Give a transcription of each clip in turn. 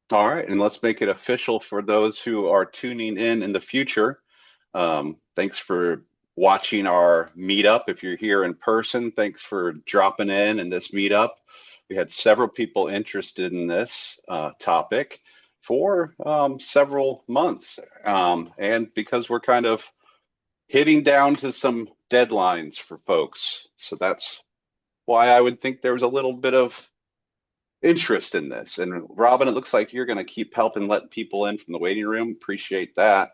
All right, and let's make it official for those who are tuning in the future. Thanks for watching our meetup. If you're here in person, thanks for dropping in this meetup. We had several people interested in this topic for several months. And because we're kind of hitting down to some deadlines for folks. So that's why I would think there was a little bit of interest in this. And Robin, it looks like you're going to keep helping let people in from the waiting room. Appreciate that.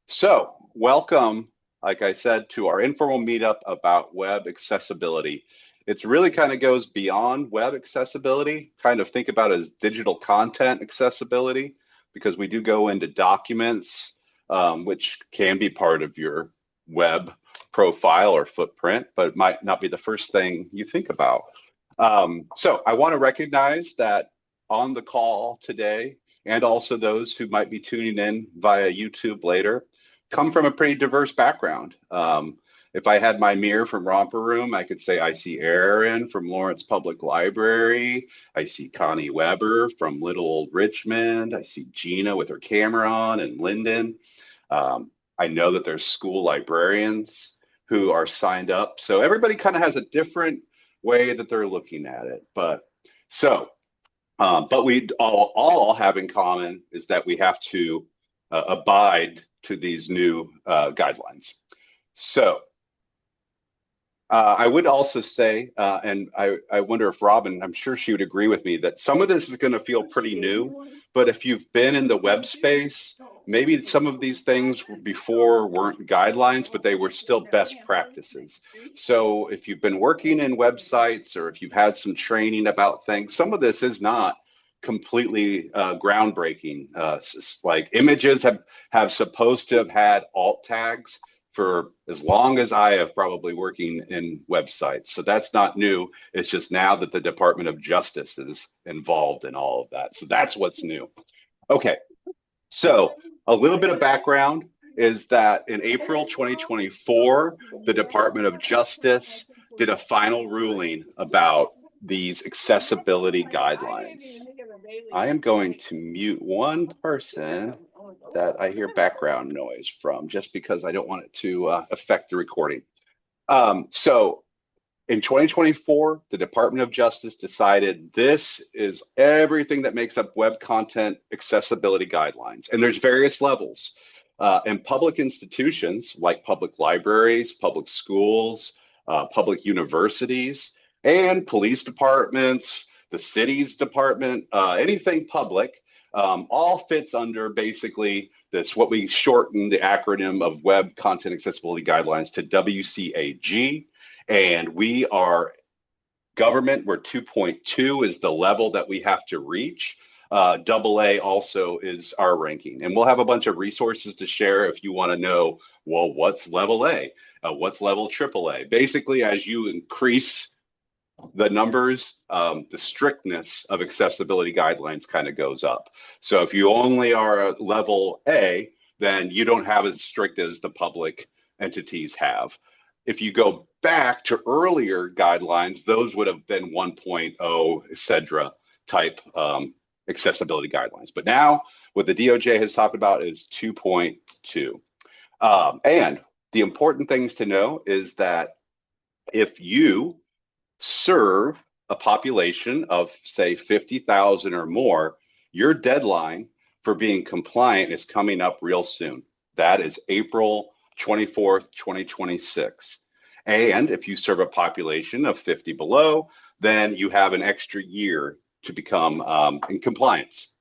So, welcome, like I said, to our informal meetup about web accessibility. It's really kind of goes beyond web accessibility, kind of think about it as digital content accessibility, because we do go into documents, which can be part of your web profile or footprint, but it might not be the first thing you think about. So I want to recognize that on the call today, and also those who might be tuning in via YouTube later, come from a pretty diverse background. If I had my mirror from Romper Room, I could say I see Aaron from Lawrence Public Library. I see Connie Weber from Little Old Richmond. I see Gina with her camera on and Lyndon. I know that there's school librarians who are signed up. So everybody kind of has a different way that they're looking at it. But we all have in common is that we have to abide to these new guidelines. So I would also say, and I wonder if Robin, I'm sure she would agree with me, that some of this is going to feel pretty new. But if you've been in the web space, maybe some of these things before weren't guidelines, but they were still best practices. So if you've been working in websites or if you've had some training about things, some of this is not completely groundbreaking. Like images have supposed to have had alt tags for as long as I have probably working in websites. So that's not new. It's just now that the Department of Justice is involved in all of that. So that's what's new. Okay. So a little bit of background is that in April 2024, the Department of Justice did a final ruling about these accessibility guidelines. I am going to mute one person that I hear background noise from just because I don't want it to affect the recording. So in 2024, the Department of Justice decided this is everything that makes up web content accessibility guidelines. And there's various levels. And public institutions like public libraries, public schools, public universities, and police departments, the city's department, anything public, all fits under basically this, what we shorten the acronym of Web Content Accessibility Guidelines to WCAG. And we are government, where 2.2 is the level that we have to reach. AA also is our ranking. And we'll have a bunch of resources to share if you want to know, well, what's level A? What's level AAA? Basically, as you increase the numbers, the strictness of accessibility guidelines kind of goes up. So if you only are a level A, then you don't have as strict as the public entities have. If you go back to earlier guidelines, those would have been 1.0, et cetera, type accessibility guidelines. But now what the DOJ has talked about is 2.2. And the important things to know is that if you serve a population of, say, 50,000 or more, your deadline for being compliant is coming up real soon. That is April 24th, 2026. And if you serve a population of 50 below, then you have an extra year to become in compliance.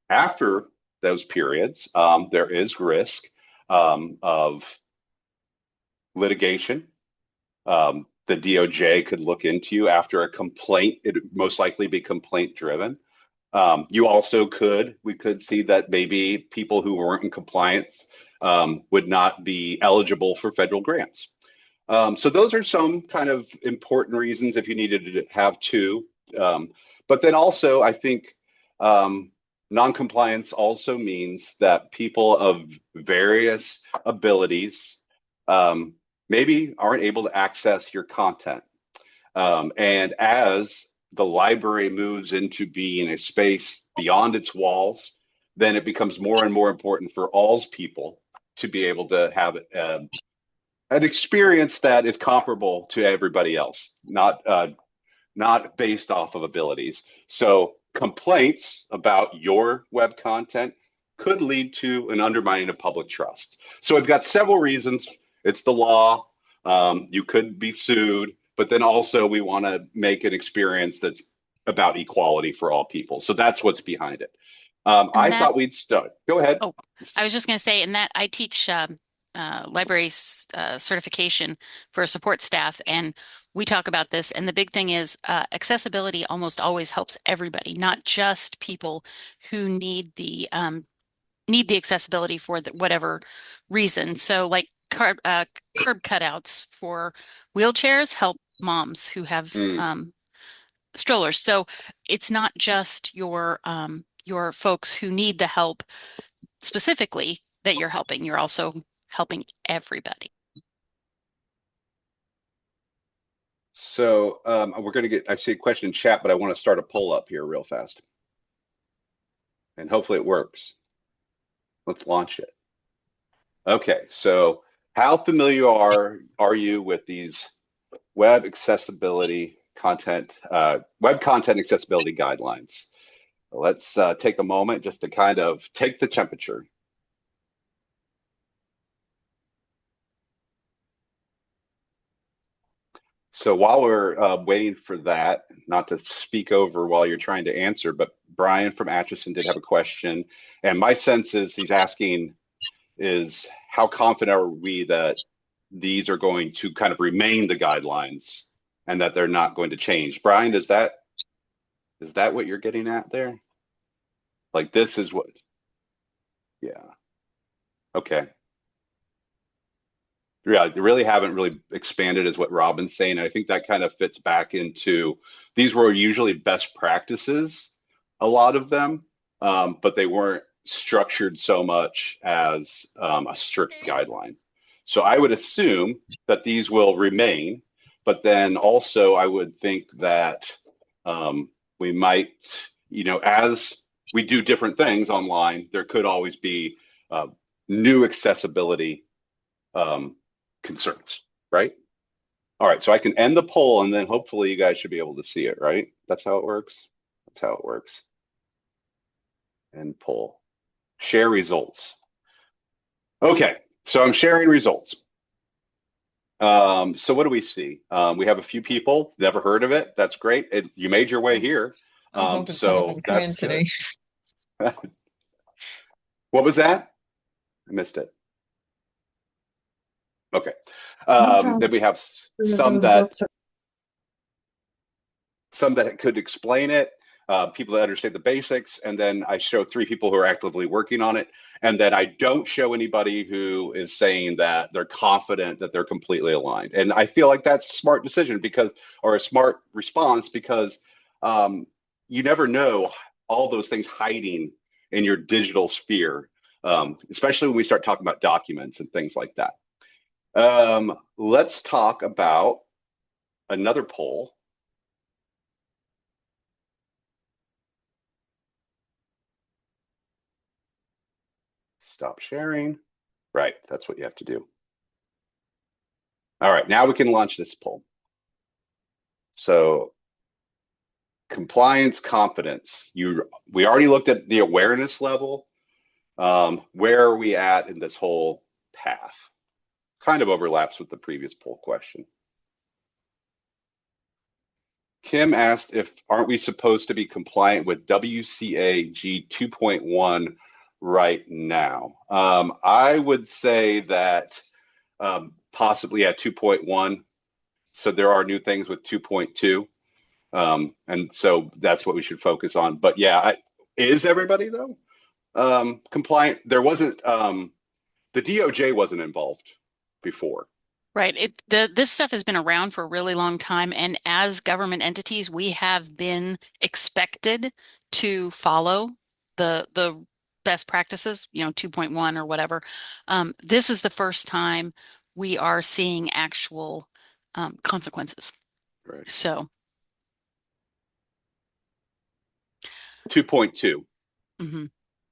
After those periods, there is risk of litigation. The DOJ could look into you after a complaint. It would most likely be complaint driven. We could see that maybe people who weren't in compliance would not be eligible for federal grants. So those are some kind of important reasons if you needed to have two. But then also, I think non-compliance also means that people of various abilities maybe aren't able to access your content. And as the library moves into being a space beyond its walls, then it becomes more and more important for all people to be able to have an experience that is comparable to everybody else, not based off of abilities. So complaints about your web content could lead to an undermining of public trust. So we've got several reasons. It's the law. You could be sued, but then also we want to make an experience that's about equality for all people. So that's what's behind it. And I that, thought we'd start. Go ahead. oh, I was just going to say, in that I teach library certification for support staff, and we talk about this. And the big thing is accessibility almost always helps everybody, not just people who need the accessibility for whatever reason. So, like curb cutouts for wheelchairs help moms who have Mm. strollers. So it's not just your folks who need the help specifically that you're helping. You're also helping everybody. So we're going to get, I see a question in chat, but I want to start a poll up here real fast. And hopefully it works. Let's launch it. Okay, so how familiar are you with these web accessibility content, web content accessibility guidelines? Let's take a moment just to kind of take the temperature. So while we're waiting for that, not to speak over while you're trying to answer, but Brian from Atchison did have a question. And my sense is he's asking is how confident are we that these are going to kind of remain the guidelines and that they're not going to change? Brian, is that what you're getting at there? Like this is what, yeah. Okay. Yeah, they really haven't really expanded is what Robin's saying. And I think that kind of fits back into these were usually best practices, a lot of them, but they weren't structured so much as a strict guideline. So I would assume that these will remain, but then also I would think that we might, as we do different things online, there could always be new accessibility um, concerns, right? All right, so I can end the poll and then hopefully you guys should be able to see it, right? That's how it works. That's how it works. End poll. Share results. Okay, so I'm sharing results. So what do we see? We have a few people, never heard of it. That's great. You made your way here. I'm hoping some of them So come in that's today. good. What was that? I missed it. Okay. Then we have some that could explain it, people that understand the basics, and then I show three people who are actively working on it, and then I don't show anybody who is saying that they're confident that they're completely aligned. And I feel like that's a smart decision or a smart response because you never know all those things hiding in your digital sphere, especially when we start talking about documents and things like that. Let's talk about another poll. Stop sharing. Right, that's what you have to do. All right, now we can launch this poll. So compliance confidence. We already looked at the awareness level. Where are we at in this whole path? Kind of overlaps with the previous poll question. Kim asked if aren't we supposed to be compliant with WCAG 2.1 right now? I would say that possibly at 2.1. So there are new things with 2.2. And so that's what we should focus on. But yeah, is everybody though compliant? There wasn't, the DOJ wasn't involved before. Right. This stuff has been around for a really long time, and as government entities, we have been expected to follow the best practices, 2.1 or whatever. This is the first time we are seeing actual consequences. Right. So 2.2 Mhm.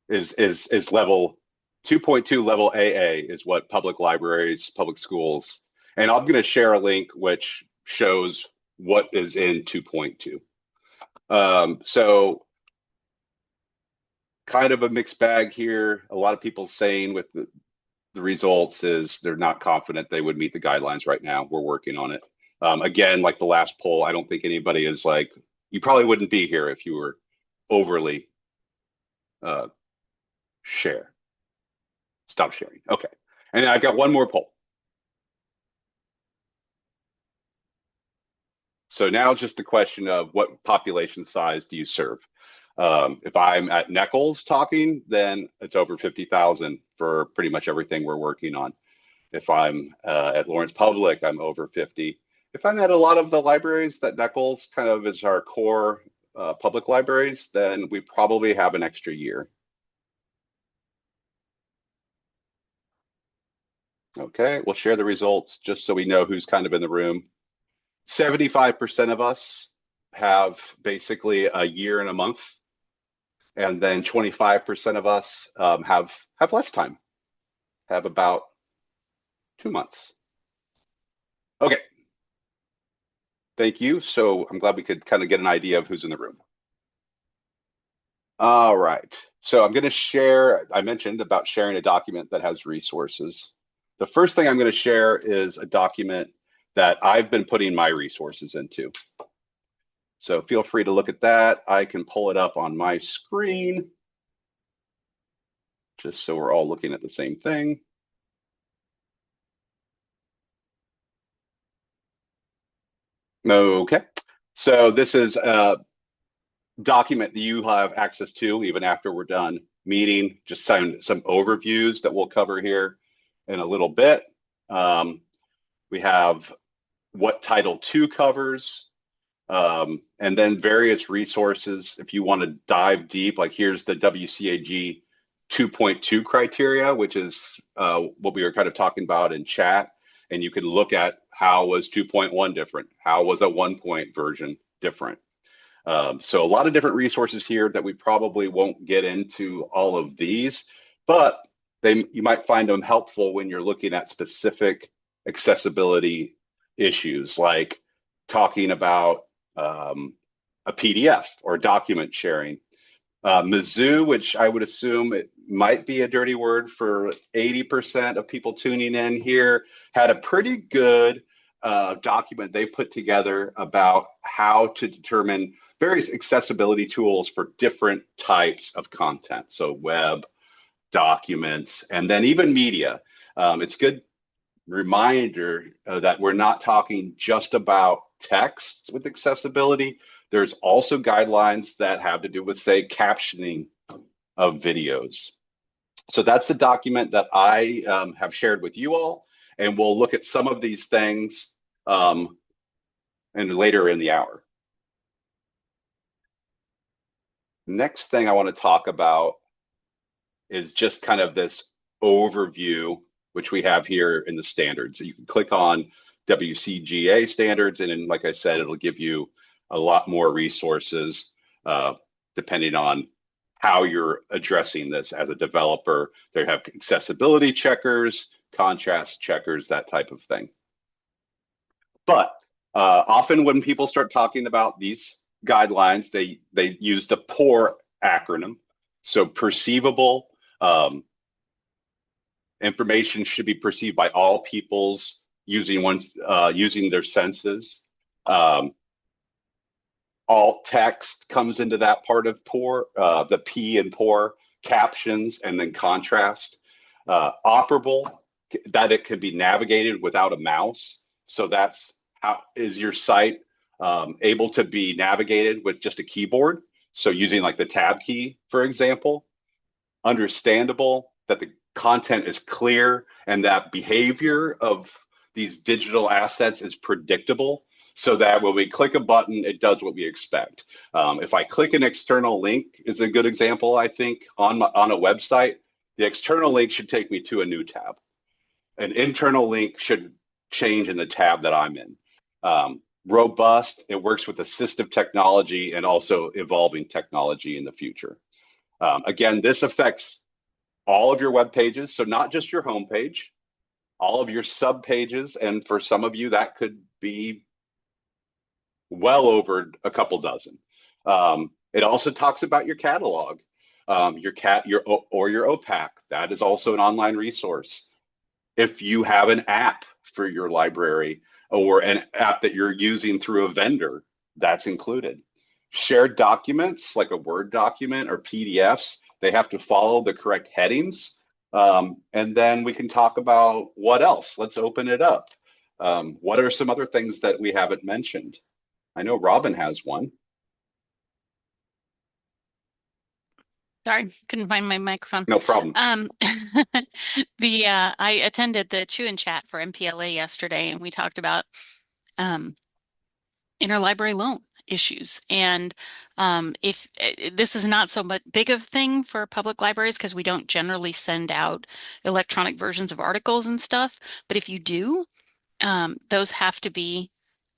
is level 2.2 level AA is what public libraries, public schools, and I'm going to share a link which shows what is in 2.2. So kind of a mixed bag here. A lot of people saying with the results is they're not confident they would meet the guidelines right now. We're working on it. Again, like the last poll, I don't think anybody is like, you probably wouldn't be here if you were overly uh, share. Stop sharing. Okay. And I've got one more poll. So now just the question of what population size do you serve? If I'm at NEKLS talking, then it's over 50,000 for pretty much everything we're working on. If I'm at Lawrence Public, I'm over 50. If I'm at a lot of the libraries that NEKLS kind of is our core public libraries, then we probably have an extra year. Okay, we'll share the results just so we know who's kind of in the room. 75% of us have basically a year and a month, and then 25% of us have less time, have about 2 months. Okay, thank you. So I'm glad we could kind of get an idea of who's in the room. All right. So I'm going to share, I mentioned about sharing a document that has resources. The first thing I'm going to share is a document that I've been putting my resources into. So feel free to look at that. I can pull it up on my screen, just so we're all looking at the same thing. Okay. So this is a document that you have access to even after we're done meeting, just some overviews that we'll cover here in a little bit. We have what Title II covers, and then various resources if you want to dive deep, like here's the WCAG 2.2 criteria, which is what we were kind of talking about in chat. And you can look at how was 2.1 different? How was a 1 point version different? So a lot of different resources here that we probably won't get into all of these, but you might find them helpful when you're looking at specific accessibility issues, like talking about a PDF or document sharing. Mizzou, which I would assume it might be a dirty word for 80% of people tuning in here, had a pretty good document they put together about how to determine various accessibility tools for different types of content. So web, documents, and then even media. It's good reminder that we're not talking just about text with accessibility. There's also guidelines that have to do with, say, captioning of videos. So that's the document that I have shared with you all, and we'll look at some of these things and later in the hour. Next thing I want to talk about is just kind of this overview, which we have here in the standards. So you can click on WCGA standards, and then, like I said, it'll give you a lot more resources depending on how you're addressing this as a developer. They have accessibility checkers, contrast checkers, that type of thing. But often when people start talking about these guidelines, they use the POUR acronym. So perceivable, information should be perceived by all peoples using their senses. Alt text comes into that part of POUR, the P in POUR, captions, and then contrast. Operable, that it can be navigated without a mouse. So that's how is your site able to be navigated with just a keyboard? So using like the tab key, for example. Understandable, that the content is clear and that behavior of these digital assets is predictable, so that when we click a button, it does what we expect. If I click an external link is a good example, I think, on a website, the external link should take me to a new tab. An internal link should change in the tab that I'm in. robust. It works with assistive technology and also evolving technology in the future. Again, this affects all of your web pages, so not just your home page, all of your sub pages, and for some of you that could be well over a couple dozen. It also talks about your catalog, your OPAC. That is also an online resource. If you have an app for your library or an app that you're using through a vendor, that's included. Shared documents like a Word document or PDFs, they have to follow the correct headings. And then we can talk about what else. Let's open it up. What are some other things that we haven't mentioned? I know Robin has one. Sorry, couldn't find my microphone. No problem. Um, I attended the Chew and Chat for MPLA yesterday, and we talked about um, interlibrary loan issues. And if this is not so much big of a thing for public libraries because we don't generally send out electronic versions of articles and stuff, but if you do, those have to be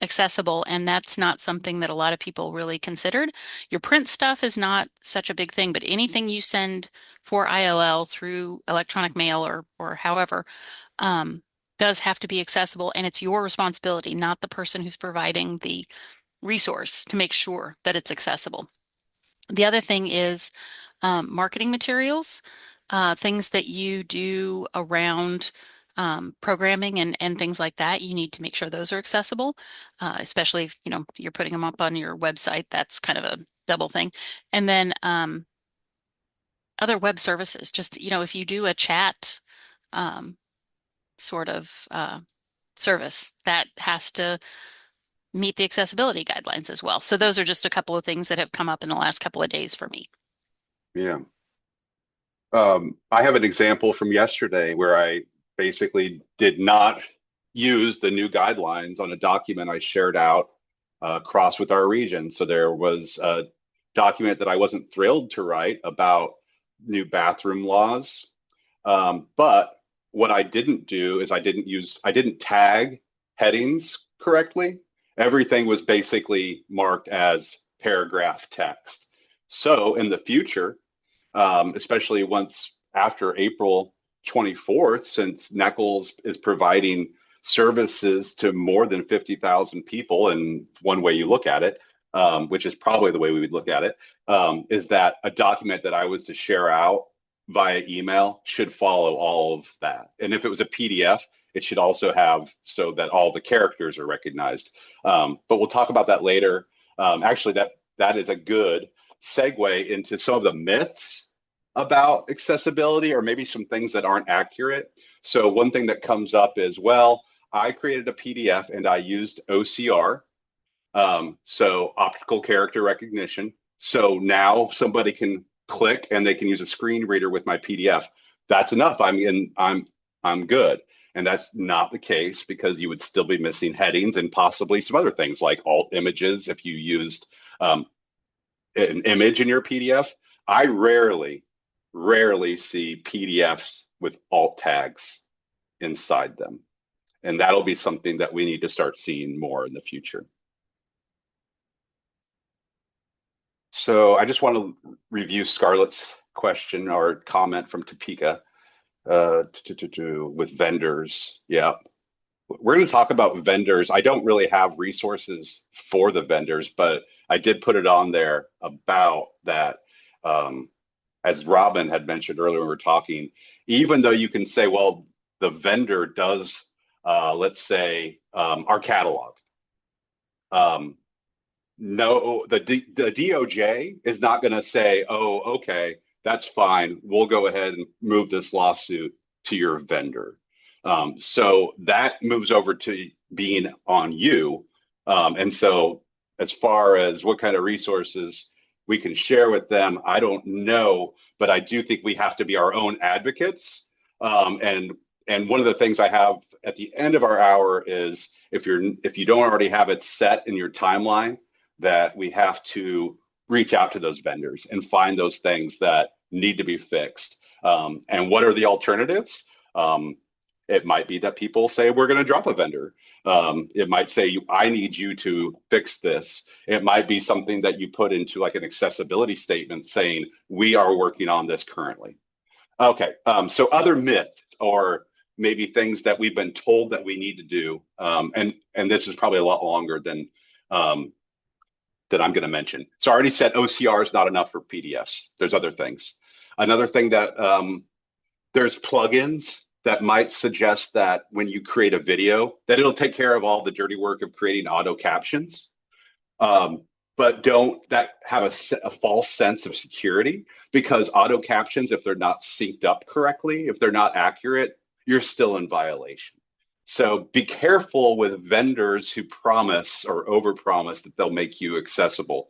accessible, and that's not something that a lot of people really considered. Your print stuff is not such a big thing, but anything you send for ILL through electronic mail or however, does have to be accessible, and it's your responsibility, not the person who's providing the resource, to make sure that it's accessible. The other thing is marketing materials, things that you do around programming and things like that. You need to make sure those are accessible, especially if you're putting them up on your website. That's kind of a double thing. And then other web services, just if you do a chat um, sort of service, that has to meet the accessibility guidelines as well. So those are just a couple of things that have come up in the last couple of days for me. Yeah. I have an example from yesterday where I basically did not use the new guidelines on a document I shared out across with our region. So there was a document that I wasn't thrilled to write about new bathroom laws. But what I didn't do is I didn't tag headings correctly. Everything was basically marked as paragraph text. So in the future, especially once after April 24th, since NEKLS is providing services to more than 50,000 people, and one way you look at it, which is probably the way we would look at it, is that a document that I was to share out via email should follow all of that. And if it was a PDF, it should also have so that all the characters are recognized. But we'll talk about that later. Actually, that is a good segue into some of the myths about accessibility or maybe some things that aren't accurate. So one thing that comes up is, well, I created a PDF and I used OCR, so optical character recognition. So now somebody can click and they can use a screen reader with my PDF. That's enough. I'm good. And that's not the case because you would still be missing headings and possibly some other things like alt images if you used an image in your PDF. I rarely see PDFs with alt tags inside them. And that'll be something that we need to start seeing more in the future. So I just want to review Scarlett's question or comment from Topeka with vendors. Yeah. We're going to talk about vendors. I don't really have resources for the vendors, but I did put it on there about that. As Robin had mentioned earlier, when we were talking, even though you can say, well, the vendor does, let's say, our catalog. No, the DOJ is not going to say, oh, okay, that's fine. We'll go ahead and move this lawsuit to your vendor. So that moves over to being on you. And so as far as what kind of resources we can share with them, I don't know, but I do think we have to be our own advocates. And one of the things I have at the end of our hour is if you don't already have it set in your timeline, that we have to reach out to those vendors and find those things that need to be fixed. And what are the alternatives? It might be that people say we're going to drop a vendor. It might say I need you to fix this. It might be something that you put into like an accessibility statement saying we are working on this currently. Okay, so other myths or maybe things that we've been told that we need to do, and this is probably a lot longer than that I'm going to mention. So I already said OCR is not enough for PDFs. There's other things. Another thing that there's plugins that might suggest that when you create a video, that it'll take care of all the dirty work of creating auto captions. But don't that have a false sense of security because auto captions, if they're not synced up correctly, if they're not accurate, you're still in violation. So be careful with vendors who promise or overpromise that they'll make you accessible.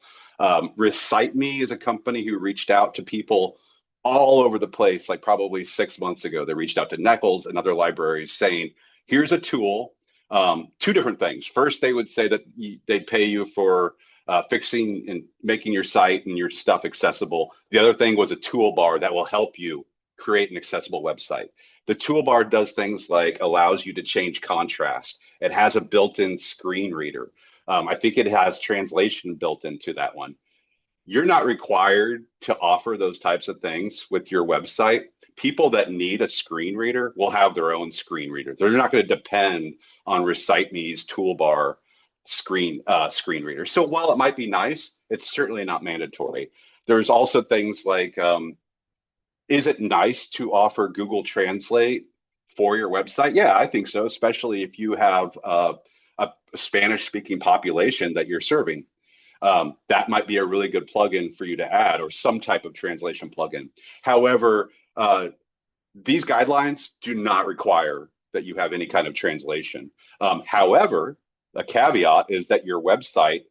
Recite Me is a company who reached out to people all over the place, like probably 6 months ago. They reached out to NEKLS and other libraries saying, here's a tool, two different things. First, they would say that they'd pay you for fixing and making your site and your stuff accessible. The other thing was a toolbar that will help you create an accessible website. The toolbar does things like allows you to change contrast. It has a built-in screen reader. I think it has translation built into that one. You're not required to offer those types of things with your website. People that need a screen reader will have their own screen reader. They're not going to depend on Recite Me's toolbar screen reader. So while it might be nice, it's certainly not mandatory. There's also things like, is it nice to offer Google Translate for your website? Yeah, I think so, especially if you have a Spanish-speaking population that you're serving. That might be a really good plugin for you to add or some type of translation plugin. However, these guidelines do not require that you have any kind of translation. However, a caveat is that your website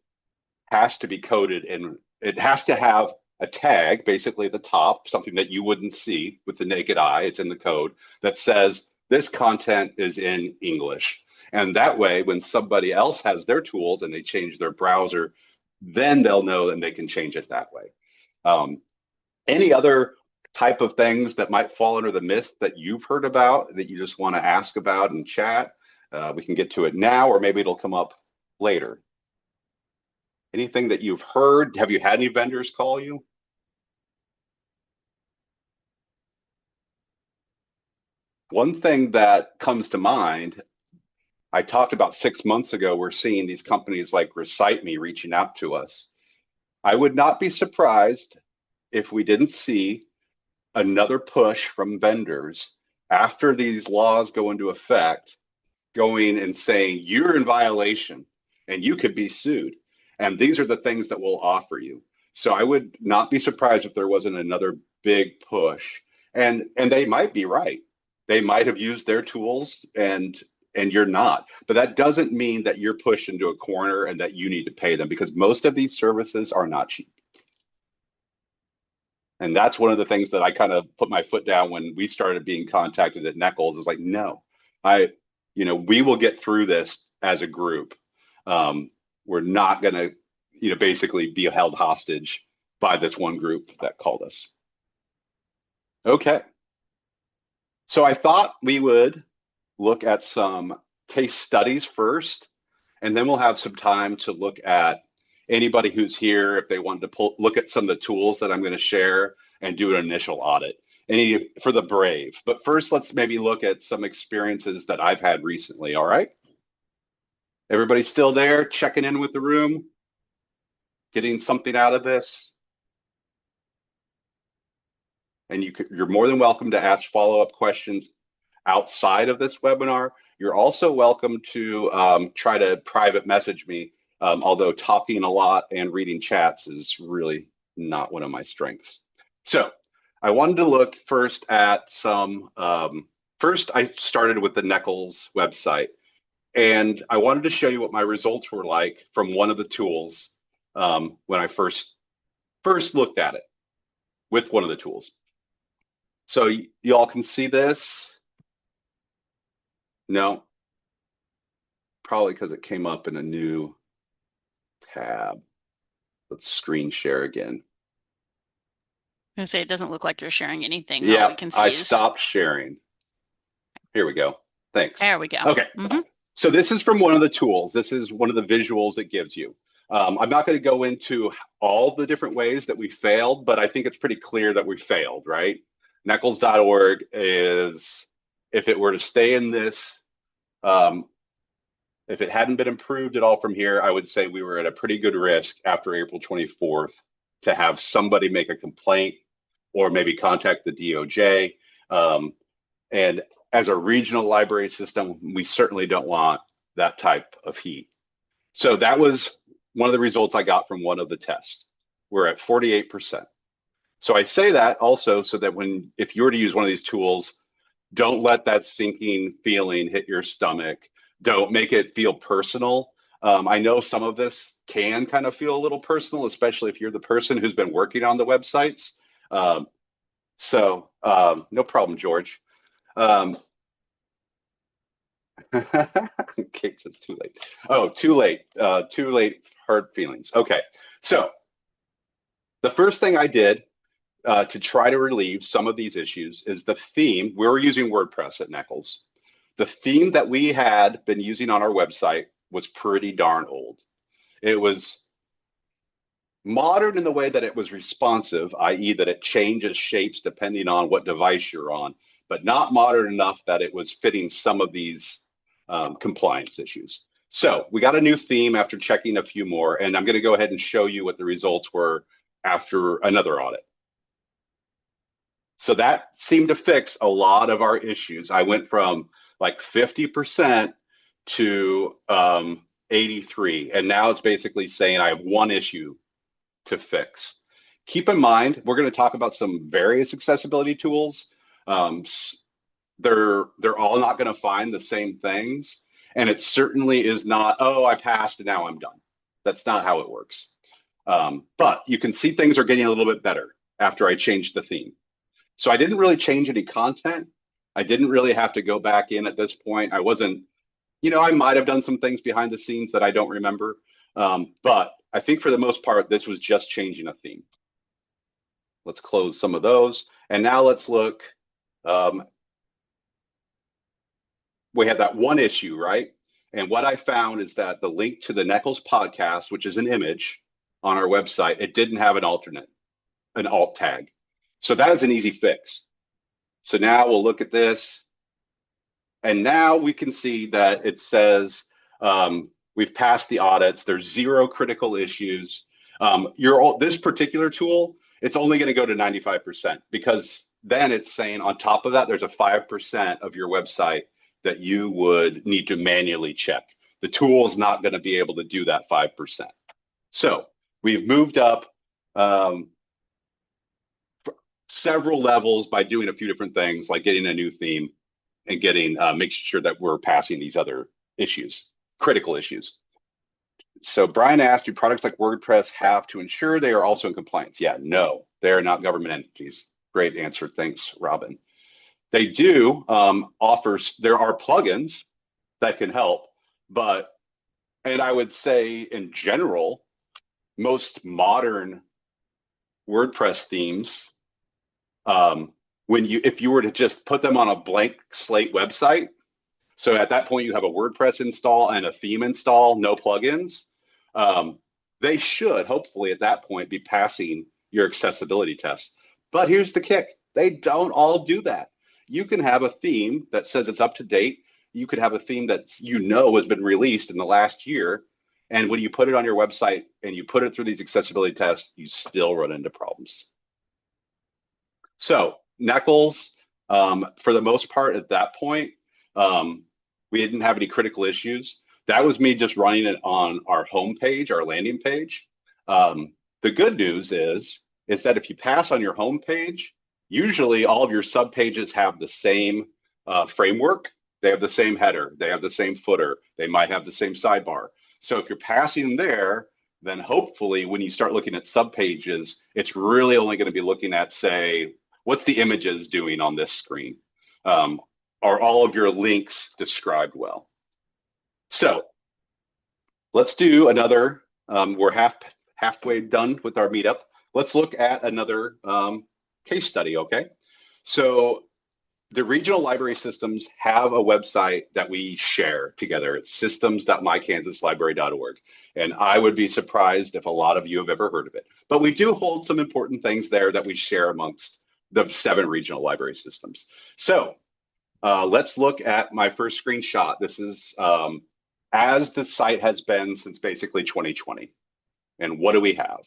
has to be coded and it has to have a tag basically at the top, something that you wouldn't see with the naked eye. It's in the code that says this content is in English. And that way, when somebody else has their tools and they change their browser, then they'll know and they can change it that way. Any other type of things that might fall under the myth that you've heard about that you just want to ask about in chat? We can get to it now, or maybe it'll come up later. Anything that you've heard? Have you had any vendors call you? One thing that comes to mind, I talked about 6 months ago, we're seeing these companies like Recite Me reaching out to us. I would not be surprised if we didn't see another push from vendors after these laws go into effect, going and saying, you're in violation and you could be sued. And these are the things that we'll offer you. So I would not be surprised if there wasn't another big push. And they might be right. They might have used their tools and you're not. But that doesn't mean that you're pushed into a corner and that you need to pay them because most of these services are not cheap. And that's one of the things that I kind of put my foot down when we started being contacted at NEKLS is like, no, we will get through this as a group. We're not going to, basically be held hostage by this one group that called us. Okay. So I thought we would look at some case studies first, and then we'll have some time to look at anybody who's here, if they wanted to look at some of the tools that I'm going to share and do an initial audit. Any for the brave. But first, let's maybe look at some experiences that I've had recently. All right. Everybody still there, checking in with the room, getting something out of this? And you're more than welcome to ask follow-up questions outside of this webinar. You're also welcome to try to private message me, although talking a lot and reading chats is really not one of my strengths. So I wanted to look first at some, first I started with the NEKLS website. And I wanted to show you what my results were like from one of the tools when I first looked at it with one of the tools. So you all can see this? No, probably because it came up in a new tab. Let's screen share again. I'm gonna say it doesn't look like you're sharing anything. All Yeah, we can I see is stopped sharing. Here we go. Thanks. There we go. Okay. Hmm. So this is from one of the tools. This is one of the visuals it gives you. I'm not going to go into all the different ways that we failed, but I think it's pretty clear that we failed, right? NEKLS.org is, if it were to stay in this, um, if it hadn't been improved at all from here, I would say we were at a pretty good risk after April 24th to have somebody make a complaint or maybe contact the DOJ. And as a regional library system, we certainly don't want that type of heat. So that was one of the results I got from one of the tests. We're at 48%. So I say that also so that if you were to use one of these tools, don't let that sinking feeling hit your stomach. Don't make it feel personal. I know some of this can kind of feel a little personal, especially if you're the person who's been working on the websites. No problem, George. Kate says too late. Oh, too late. Too late. Hurt feelings. Okay. So the first thing I did to try to relieve some of these issues is the theme. We're using WordPress at NEKLS. The theme that we had been using on our website was pretty darn old. It was modern in the way that it was responsive, i.e. that it changes shapes depending on what device you're on, but not modern enough that it was fitting some of these compliance issues. So we got a new theme after checking a few more, and I'm going to go ahead and show you what the results were after another audit. So that seemed to fix a lot of our issues. I went from like 50% to 83, and now it's basically saying I have one issue to fix. Keep in mind, we're going to talk about some various accessibility tools. They're all not going to find the same things, and it certainly is not, oh, I passed and now I'm done. That's not how it works. But you can see things are getting a little bit better after I changed the theme. So I didn't really change any content. I didn't really have to go back in at this point. I wasn't, I might have done some things behind the scenes that I don't remember. But I think for the most part, this was just changing a theme. Let's close some of those. And now let's look. We have that one issue, right? And what I found is that the link to the NEKLS podcast, which is an image on our website, it didn't have an alt tag. So that is an easy fix. So now we'll look at this. And now we can see that it says we've passed the audits. There's 0 critical issues. This particular tool, it's only going to go to 95% because then it's saying on top of that, there's a 5% of your website that you would need to manually check. The tool is not going to be able to do that 5%. So we've moved up several levels by doing a few different things, like getting a new theme and making sure that we're passing these other issues, critical issues. So Brian asked, do products like WordPress have to ensure they are also in compliance? Yeah, no, they're not government entities. Great answer. Thanks, Robin. They do there are plugins that can help, and I would say in general, most modern WordPress themes, if you were to just put them on a blank slate website, so at that point you have a WordPress install and a theme install, no plugins, they should hopefully at that point be passing your accessibility test. But here's the kick. They don't all do that. You can have a theme that says it's up to date. You could have a theme that has been released in the last year. And when you put it on your website and you put it through these accessibility tests, you still run into problems. So NEKLS, for the most part at that point, we didn't have any critical issues. That was me just running it on our homepage, our landing page. The good news is that if you pass on your homepage, usually all of your subpages have the same framework. They have the same header. They have the same footer. They might have the same sidebar. So if you're passing there, then hopefully when you start looking at subpages, it's really only going to be looking at, say, what's the images doing on this screen? Are all of your links described well? So let's do another, we're halfway done with our meetup. Let's look at another case study, okay? So The regional library systems have a website that we share together. It's systems.mykansaslibrary.org. And I would be surprised if a lot of you have ever heard of it. But we do hold some important things there that we share amongst the 7 regional library systems. So let's look at my first screenshot. This is as the site has been since basically 2020. And what do we have?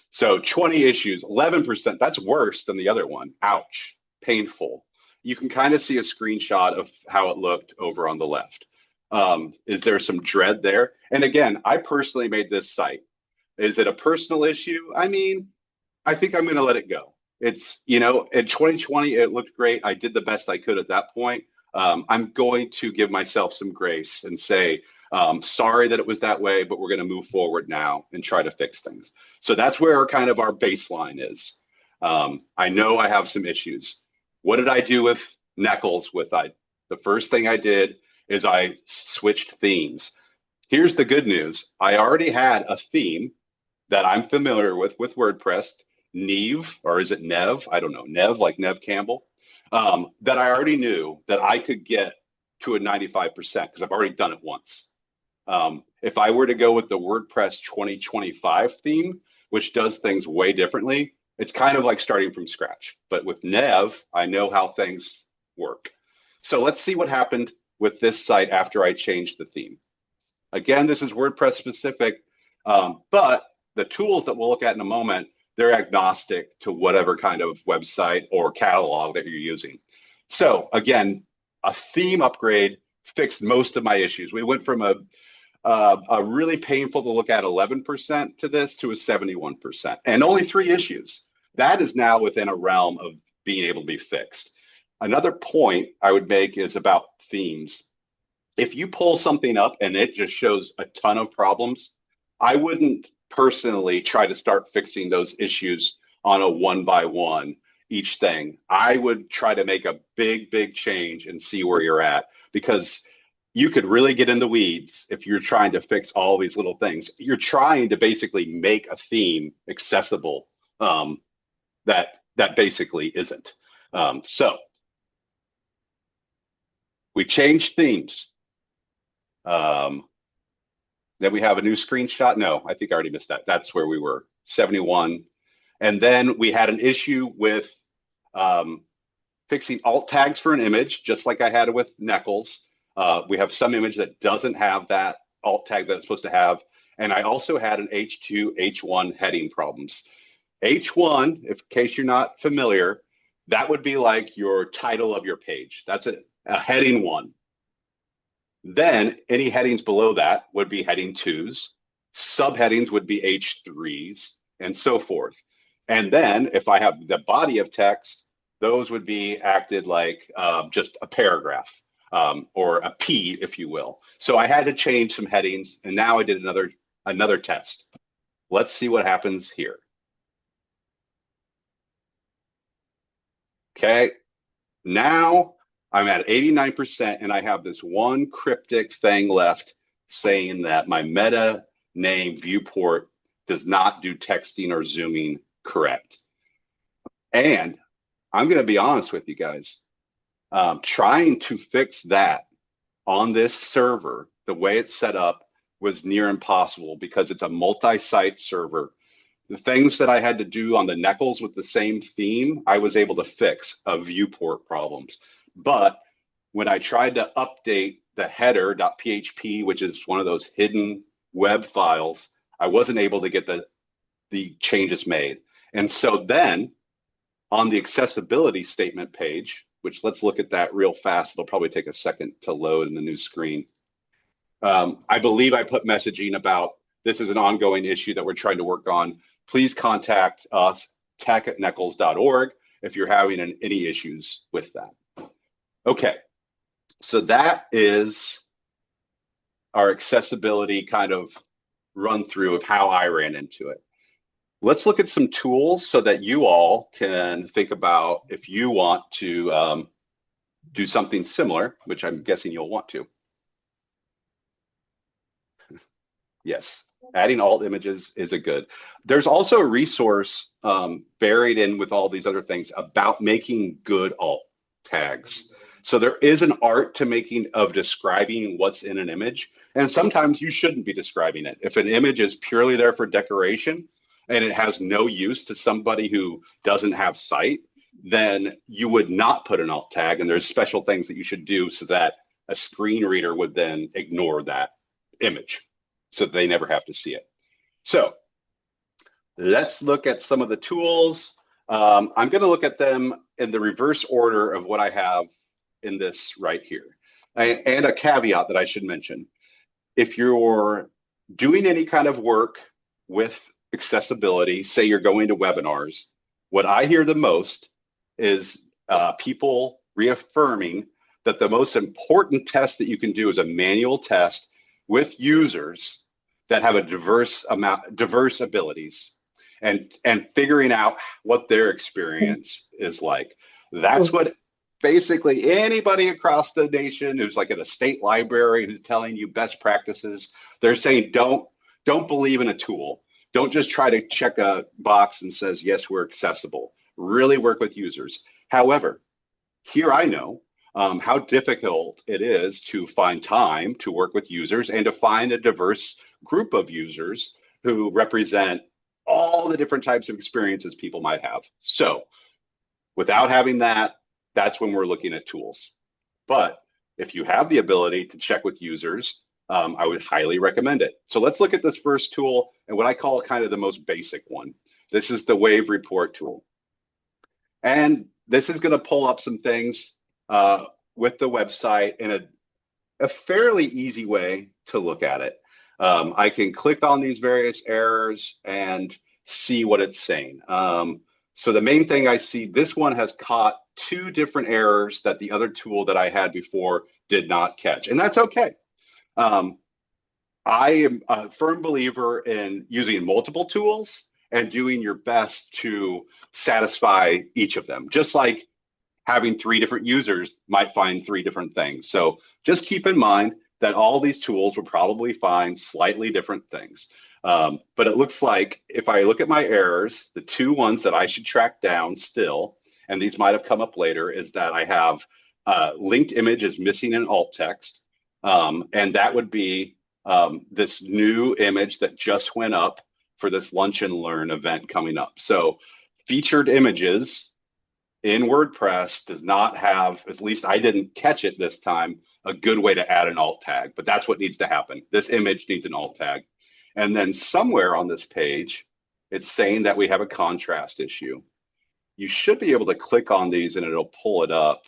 So 20 issues, 11%. That's worse than the other one. Ouch, painful. You can kind of see a screenshot of how it looked over on the left. Is there some dread there? And again, I personally made this site. Is it a personal issue? I mean, I think I'm going to let it go. It's, in 2020, it looked great. I did the best I could at that point. I'm going to give myself some grace and say, sorry that it was that way, but we're going to move forward now and try to fix things. So that's where our baseline is. I know I have some issues. What did I do with NEKLS? The first thing I did is I switched themes. Here's the good news. I already had a theme that I'm familiar with WordPress, Neve, or is it Nev? I don't know, Nev, like Nev Campbell, that I already knew that I could get to a 95% because I've already done it once. If I were to go with the WordPress 2025 theme, which does things way differently, it's kind of like starting from scratch. But with Nev, I know how things work. So let's see what happened with this site after I changed the theme. Again, this is WordPress specific, but the tools that we'll look at in a moment, they're agnostic to whatever kind of website or catalog that you're using. So again, a theme upgrade fixed most of my issues. We went from a really painful to look at 11% to this to a 71%, and only 3 issues. That is now within a realm of being able to be fixed. Another point I would make is about themes. If you pull something up and it just shows a ton of problems, I wouldn't personally try to start fixing those issues on a 1-by-1 each thing. I would try to make a big change and see where you're at, because you could really get in the weeds if you're trying to fix all these little things. You're trying to basically make a theme accessible that basically isn't. So we changed themes. Then we have a new screenshot. No, I think I already missed that. That's where we were, 71. And then we had an issue with fixing alt tags for an image, just like I had with NEKLS. We have some image that doesn't have that alt tag that it's supposed to have. And I also had an H2, H1 heading problems. H1, in case you're not familiar, that would be like your title of your page. That's a heading 1. Then any headings below that would be heading 2s. Subheadings would be H3s, and so forth. And then if I have the body of text, those would be acted like just a paragraph. Or a P, if you will. So I had to change some headings, and now I did another test. Let's see what happens here. Okay, now I'm at 89%, and I have this one cryptic thing left saying that my meta name viewport does not do texting or zooming correct. And I'm going to be honest with you guys. Trying to fix that on this server, the way it's set up, was near impossible because it's a multi-site server. The things that I had to do on the NEKLS with the same theme, I was able to fix viewport problems. But when I tried to update the header.php, which is one of those hidden web files, I wasn't able to get the changes made. And so then on the accessibility statement page, which let's look at that real fast. It'll probably take a second to load in the new screen. I believe I put messaging about this is an ongoing issue that we're trying to work on. Please contact us, tech@nekls.org, if you're having any issues with that. Okay, so that is our accessibility kind of run through of how I ran into it. Let's look at some tools so that you all can think about if you want to do something similar, which I'm guessing you'll want to. Yes, adding alt images is a good. There's also a resource buried in with all these other things about making good alt. tags. So there is an art to describing what's in an image. And sometimes you shouldn't be describing it. If an image is purely there for decoration and it has no use to somebody who doesn't have sight, then you would not put an alt tag. And there's special things that you should do so that a screen reader would then ignore that image so they never have to see it. So let's look at some of the tools. I'm going to look at them in the reverse order of what I have in this right here. And a caveat that I should mention. If you're doing any kind of work with accessibility, say you're going to webinars, what I hear the most is people reaffirming that the most important test that you can do is a manual test with users that have a diverse abilities and figuring out what their experience is like. That's what basically anybody across the nation who's like at a state library who's telling you best practices, they're saying don't believe in a tool. Don't just try to check a box and says, yes, we're accessible. Really work with users. However, here I know how difficult it is to find time to work with users and to find a diverse group of users who represent all the different types of experiences people might have. So without having that, that's when we're looking at tools. But if you have the ability to check with users, I would highly recommend it. So let's look at this first tool and what I call kind of the most basic one. This is the Wave Report tool. And this is going to pull up some things with the website in a fairly easy way to look at it. I can click on these various errors and see what it's saying. So the main thing I see, this one has caught 2 different errors that the other tool that I had before did not catch, and that's okay. I am a firm believer in using multiple tools and doing your best to satisfy each of them, just like having 3 different users might find 3 different things. So just keep in mind that all these tools will probably find slightly different things. But it looks like if I look at my errors, the 2 ones that I should track down still, and these might have come up later, is that I have linked image is missing an alt text. And that would be this new image that just went up for this Lunch and Learn event coming up. So featured images in WordPress does not have, at least I didn't catch it this time, a good way to add an alt tag, but that's what needs to happen. This image needs an alt tag. And then somewhere on this page, it's saying that we have a contrast issue. You should be able to click on these and it'll pull it up.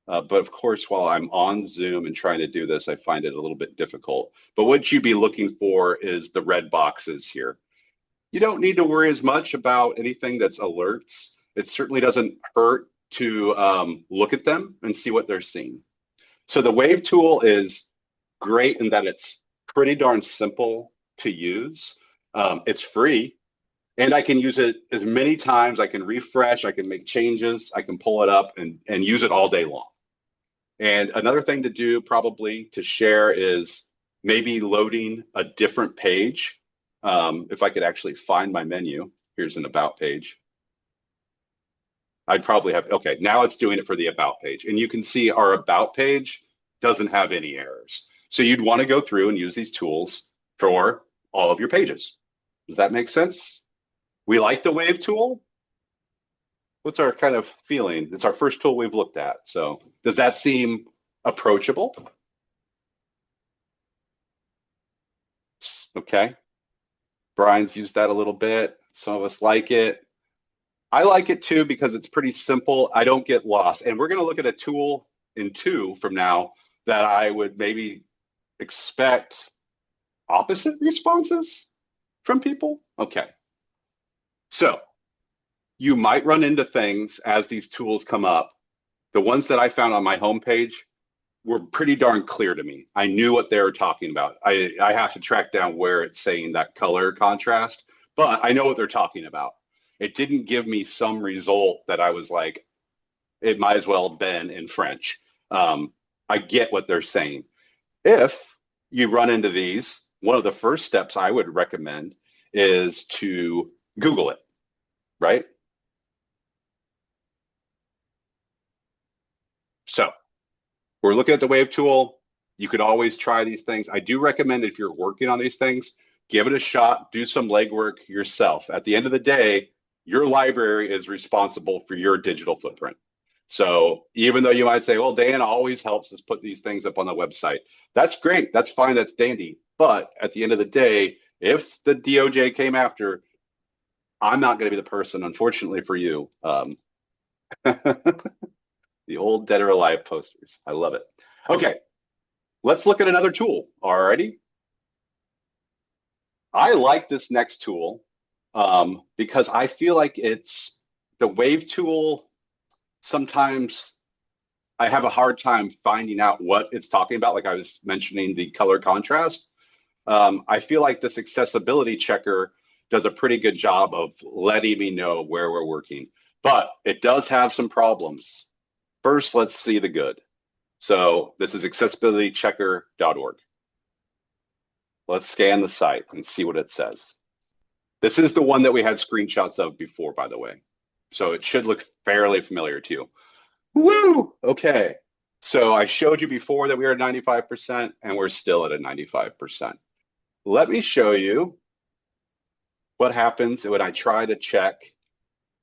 But of course, while I'm on Zoom and trying to do this, I find it a little bit difficult. But what you'd be looking for is the red boxes here. You don't need to worry as much about anything that's alerts. It certainly doesn't hurt to look at them and see what they're seeing. So the Wave tool is great in that it's pretty darn simple to use. It's free, and I can use it as many times. I can refresh, I can make changes, I can pull it up and use it all day long. And another thing to do probably to share is maybe loading a different page. If I could actually find my menu, here's an about page. I'd probably have, okay, now it's doing it for the about page. And you can see our about page doesn't have any errors. So you'd want to go through and use these tools for all of your pages. Does that make sense? We like the Wave tool. What's our kind of feeling? It's our first tool we've looked at. So does that seem approachable? Okay. Brian's used that a little bit. Some of us like it. I like it too because it's pretty simple. I don't get lost. And we're going to look at a tool in 2 from now that I would maybe expect opposite responses from people. Okay. So you might run into things as these tools come up. The ones that I found on my homepage were pretty darn clear to me. I knew what they were talking about. I have to track down where it's saying that color contrast, but I know what they're talking about. It didn't give me some result that I was like, it might as well have been in French. I get what they're saying. If you run into these, one of the first steps I would recommend is to Google it, right? we're looking at the Wave tool. You could always try these things. I do recommend if you're working on these things, give it a shot, do some legwork yourself. At the end of the day, your library is responsible for your digital footprint. So even though you might say, well, Dan always helps us put these things up on the website. That's great. That's fine. That's dandy. But at the end of the day, if the DOJ came after, I'm not going to be the person, unfortunately for you. The old dead or alive posters. I love it. Okay, let's look at another tool. Alrighty. I like this next tool because I feel like it's the Wave tool. Sometimes I have a hard time finding out what it's talking about. Like I was mentioning the color contrast. I feel like this accessibility checker does a pretty good job of letting me know where we're working, but it does have some problems. First, let's see the good. So this is accessibilitychecker.org. Let's scan the site and see what it says. This is the one that we had screenshots of before, by the way. So it should look fairly familiar to you. Woo! Okay. So I showed you before that we were at 95%, and we're still at a 95%. Let me show you what happens when I try to check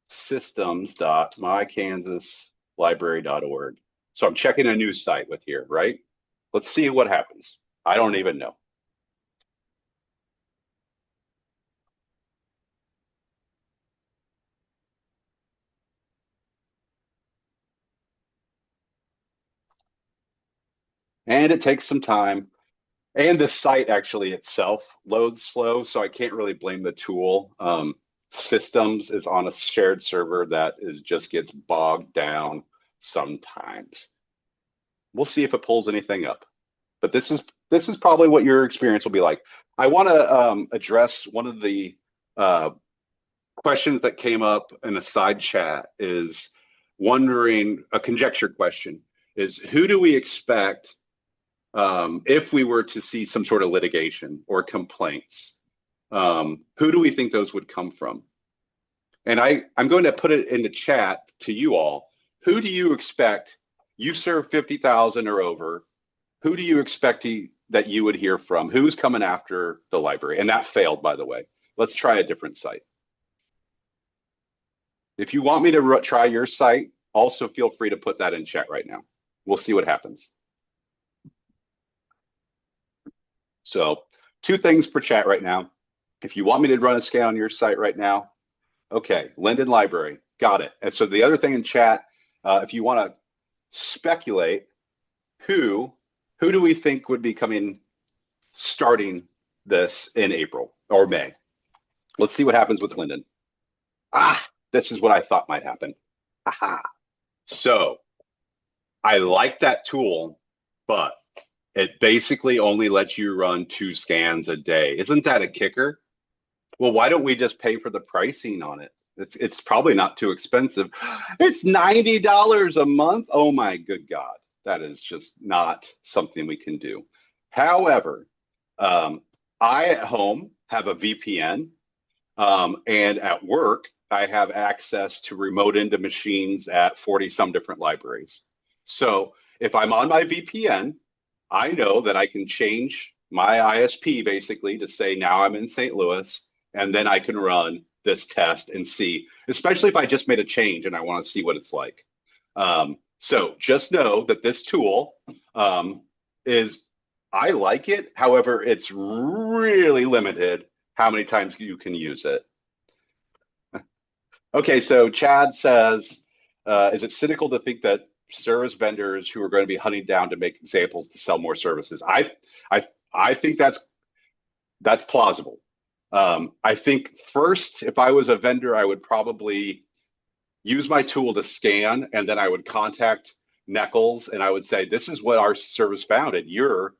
systems.mykansaslibrary.org. So I'm checking a new site with here, right? Let's see what happens. I don't even know. And it takes some time. And the site actually itself loads slow, so I can't really blame the tool. Systems is on a shared server that just gets bogged down sometimes. We'll see if it pulls anything up. But this is probably what your experience will be like. I want to address one of the questions that came up in a side chat is wondering, a conjecture question is, who do we expect if we were to see some sort of litigation or complaints? Who do we think those would come from? And I'm going to put it in the chat to you all. Who do you expect? You serve 50,000 or over. Who do you expect that you would hear from? Who's coming after the library? And that failed, by the way. Let's try a different site. If you want me to try your site, also feel free to put that in chat right now. We'll see what happens. So 2 things per chat right now. If you want me to run a scan on your site right now, okay, Linden Library, got it. And so the other thing in chat, if you want to speculate, who do we think would be starting this in April or May? Let's see what happens with Linden. This is what I thought might happen. Aha. So I like that tool, but it basically only lets you run 2 scans a day. Isn't that a kicker? Well, why don't we just pay for the pricing on it? It's probably not too expensive. It's $90 a month. Oh my good God. That is just not something we can do. However, I at home have a VPN, and at work, I have access to remote into machines at 40 some different libraries. So if I'm on my VPN, I know that I can change my ISP basically to say now I'm in St. Louis, and then I can run this test and see, especially if I just made a change and I want to see what it's like. So just know that this tool I like it. However, it's really limited how many times you can use it. Okay, so Chad says, is it cynical to think that service vendors who are going to be hunting down to make examples to sell more services? I think that's plausible. I think first, if I was a vendor, I would probably use my tool to scan, and then I would contact NEKLS and I would say, this is what our service found, and you're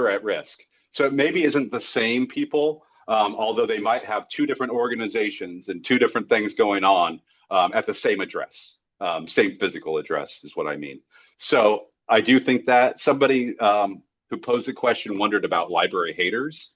at risk. So it maybe isn't the same people, although they might have 2 different organizations and 2 different things going on at the same address, same physical address is what I mean. So I do think that somebody who posed the question wondered about library haters.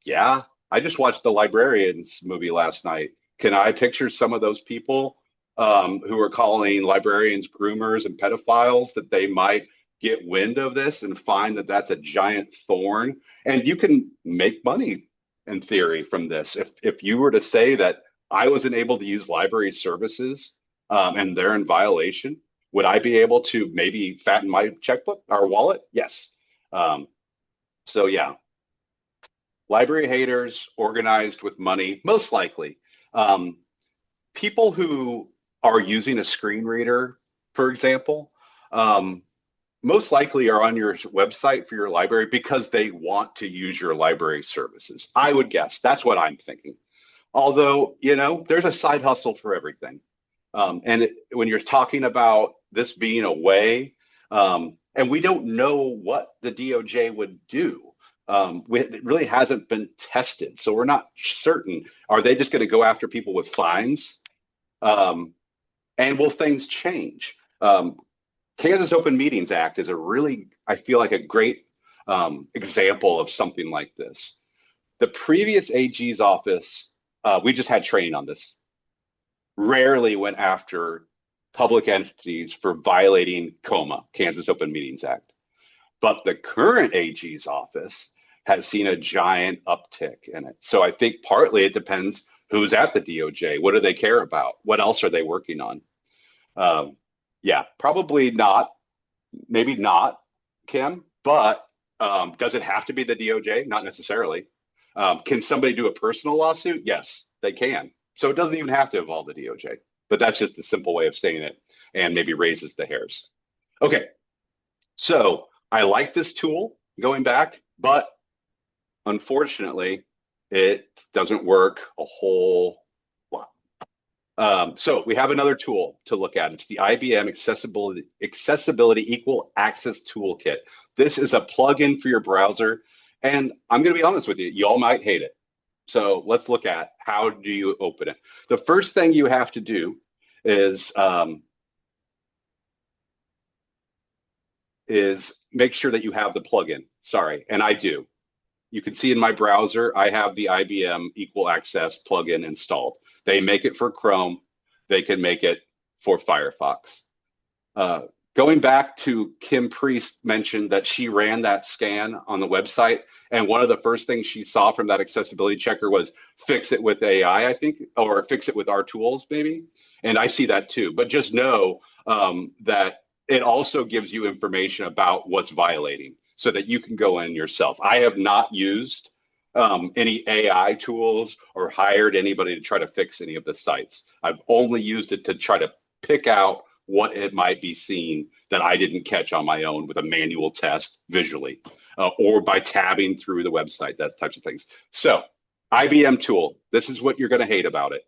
Yeah, I just watched the Librarians movie last night. Can I picture some of those people who are calling librarians groomers and pedophiles that they might get wind of this and find that that's a giant thorn, and you can make money in theory from this. If you were to say that I wasn't able to use library services and they're in violation, would I be able to maybe fatten my checkbook or wallet? Yes. Um, so yeah, library haters organized with money, most likely. Um, People who are using a screen reader, for example, um, most likely are on your website for your library because they want to use your library services. I would guess. That's what I'm thinking. Although, there's a side hustle for everything. When you're talking about this being a way, and we don't know what the DOJ would do. It really hasn't been tested. So we're not certain. Are they just going to go after people with fines? Um, and will things change? Kansas Open Meetings Act is a really, I feel like, a great example of something like this. The previous AG's office, we just had training on this, rarely went after public entities for violating COMA, Kansas Open Meetings Act. But the current AG's office has seen a giant uptick in it. So I think partly it depends who's at the DOJ. What do they care about? What else are they working on? Um, yeah, probably not. Maybe not, Kim, but does it have to be the DOJ? Not necessarily. Can somebody do a personal lawsuit? Yes, they can. So it doesn't even have to involve the DOJ, but that's just the simple way of saying it and maybe raises the hairs. Okay, so I like this tool going back, but unfortunately, it doesn't work a whole lot. So we have another tool to look at. It's the IBM Accessibility Equal Access Toolkit. This is a plugin for your browser, and I'm going to be honest with you, you all might hate it. So let's look at how do you open it. The first thing you have to do is make sure that you have the plugin. Sorry, and I do. You can see in my browser, I have the IBM Equal Access plugin installed. They make it for Chrome. They can make it for Firefox. Going back to Kim Priest mentioned that she ran that scan on the website. And one of the first things she saw from that accessibility checker was fix it with AI, I think, or fix it with our tools, maybe. And I see that too. But just know that it also gives you information about what's violating so that you can go in yourself. I have not used any AI tools or hired anybody to try to fix any of the sites. I've only used it to try to pick out what it might be seeing that I didn't catch on my own with a manual test visually or by tabbing through the website, that types of things. So IBM tool, this is what you're going to hate about it.